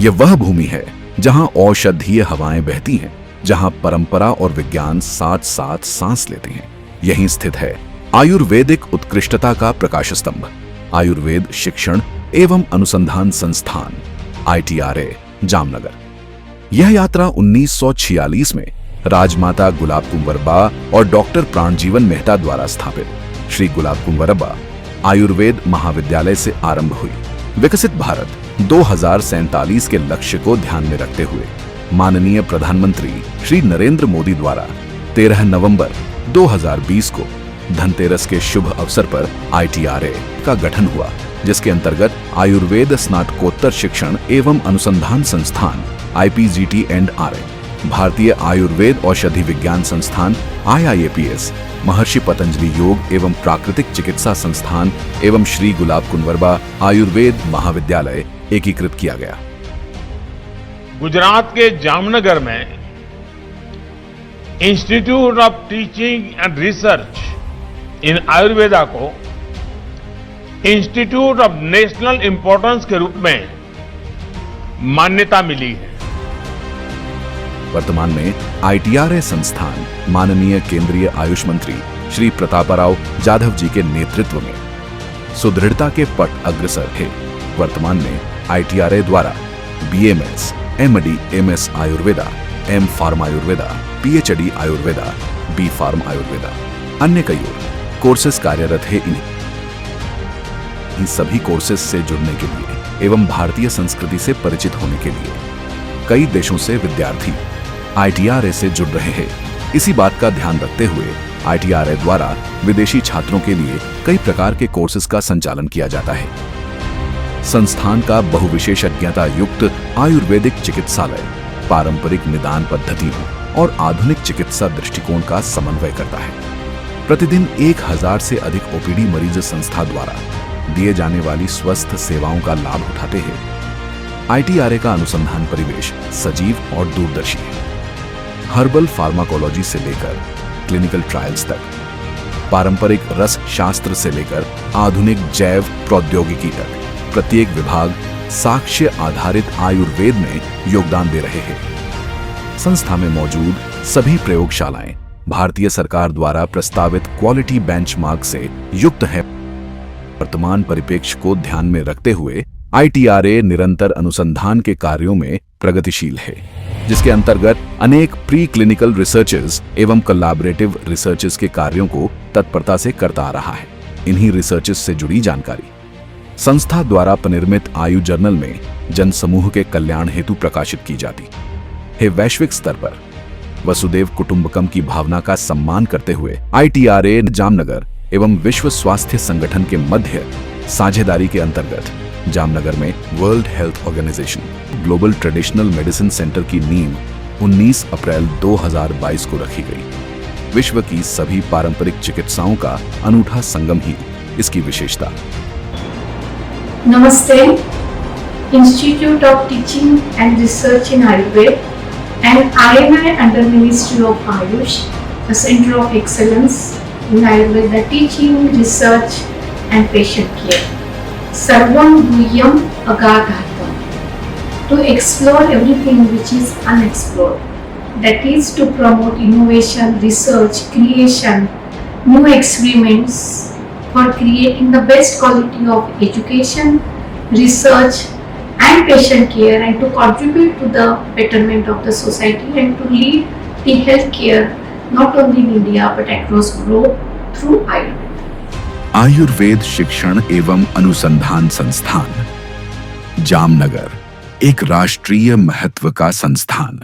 यह वह भूमि है जहां औषधीय हवाएं बहती हैं, जहां परंपरा और विज्ञान साथ साथ सांस लेते हैं। यहीं स्थित है आयुर्वेदिक उत्कृष्टता का प्रकाश स्तंभ, आयुर्वेद शिक्षण एवं अनुसंधान संस्थान ITRA जामनगर। यह यात्रा 1946 में राजमाता गुलाब कुंवरबा और डॉक्टर प्राणजीवन मेहता द्वारा स्थापित श्री गुलाब कुंवरबा आयुर्वेद महाविद्यालय से आरंभ हुई। विकसित भारत 2047 के लक्ष्य को ध्यान में रखते हुए माननीय प्रधानमंत्री श्री नरेंद्र मोदी द्वारा 13 नवंबर 2020 को धनतेरस के शुभ अवसर पर ITRA का गठन हुआ, जिसके अंतर्गत आयुर्वेद स्नातकोत्तर शिक्षण एवं अनुसंधान संस्थान IPGT&RA, भारतीय आयुर्वेद औषधि विज्ञान संस्थान IIAPS, महर्षि पतंजलि योग एवं प्राकृतिक चिकित्सा संस्थान एवं श्री गुलाब कुंवरबा आयुर्वेद महाविद्यालय एकीकृत किया गया। गुजरात के जामनगर में institute of teaching and research इन आयुर्वेदा को इंस्टीट्यूट ऑफ नेशनल इंपॉर्टेंस के रूप में मान्यता मिली है। वर्तमान में ITRA संस्थान माननीय केंद्रीय आयुष मंत्री श्री प्रतापराव जाधव जी के नेतृत्व में सुदृढ़ता के पट अग्रसर है। वर्तमान में ITRA द्वारा BMS, MD, MS Ayurveda, M pharm Ayurveda, PhD Ayurveda, B pharm Ayurveda, अन्य कई और कोर्सेस कार्यरत है। इन सभी कोर्सेस से जुड़ने के लिए एवं भारतीय संस्कृति से परिचित होने के लिए कई देशों से विद्यार्थी ITRA से जुड़ रहे हैं। इसी बात का ध्यान रखते हुए ITRA द्वारा विदेशी छात्रों के लिए कई प्रकार के कोर्सेज का संचालन किया जाता है। संस्थान का बहुविशेषज्ञता युक्त आयुर्वेदिक चिकित्सालय पारंपरिक निदान पद्धतियों और आधुनिक चिकित्सा दृष्टिकोण का समन्वय करता है। प्रतिदिन 1000 से अधिक OPD मरीज संस्था द्वारा दिए जाने वाली स्वस्थ सेवाओं का लाभ उठाते हैं। ITRA का अनुसंधान परिवेश सजीव और दूरदर्शी है। हर्बल फार्माकोलॉजी से लेकर क्लिनिकल ट्रायल्स तक, पारंपरिक रस शास्त्र से लेकर आधुनिक जैव प्रौद्योगिकी तक, प्रत्येक विभाग साक्ष्य आधारित आयुर्वेद में योगदान दे रहे हैं। संस्था में मौजूद सभी प्रयोगशालाएं भारतीय सरकार द्वारा प्रस्तावित क्वालिटी बेंचमार्क से युक्त है। वर्तमान परिप्रेक्ष्य को ध्यान में रखते हुए ITRA निरंतर अनुसंधान के कार्यों में प्रगतिशील है, जिसके अंतर्गत अनेक प्री क्लिनिकल रिसर्चेस एवं कोलैबोरेटिव रिसर्चेस के कार्यों को तत्परता से करता आ रहा है। इन्हीं रिसर्चेस से जुड़ी जानकारी संस्था द्वारा निर्मित आयु जर्नल में जनसमूह के कल्याण हेतु प्रकाशित की जाती है। वैश्विक स्तर पर वसुदेव कुटुंबकम की भावना का सम्मान करते हुए ITRA जामनगर एवं विश्व स्वास्थ्य संगठन के मध्य साझेदारी के अंतर्गत जामनगर में world health organization global traditional medicine centre की नींव 19 अप्रैल 2022 को रखी गई। विश्व की सभी पारंपरिक चिकित्साओं का अनूठा संगम ही इसकी विशेषता। नमस्ते। Institute of teaching and research in Ayurveda and IMI under Ministry of Ayush, a center of excellence in Ayurveda teaching, research and patient care. Sarvam Guhyam Agadhatam, to explore everything which is unexplored. That is to promote innovation, research, creation, new experiments for creating the best quality of education, research and patient care, and to contribute to the betterment of the society and to lead the healthcare not only in India but across globe through Ayurveda. Ayurveda शिक्षण एवं अनुसंधान संस्थान जामनगर एक राष्ट्रीय महत्व का संस्थान।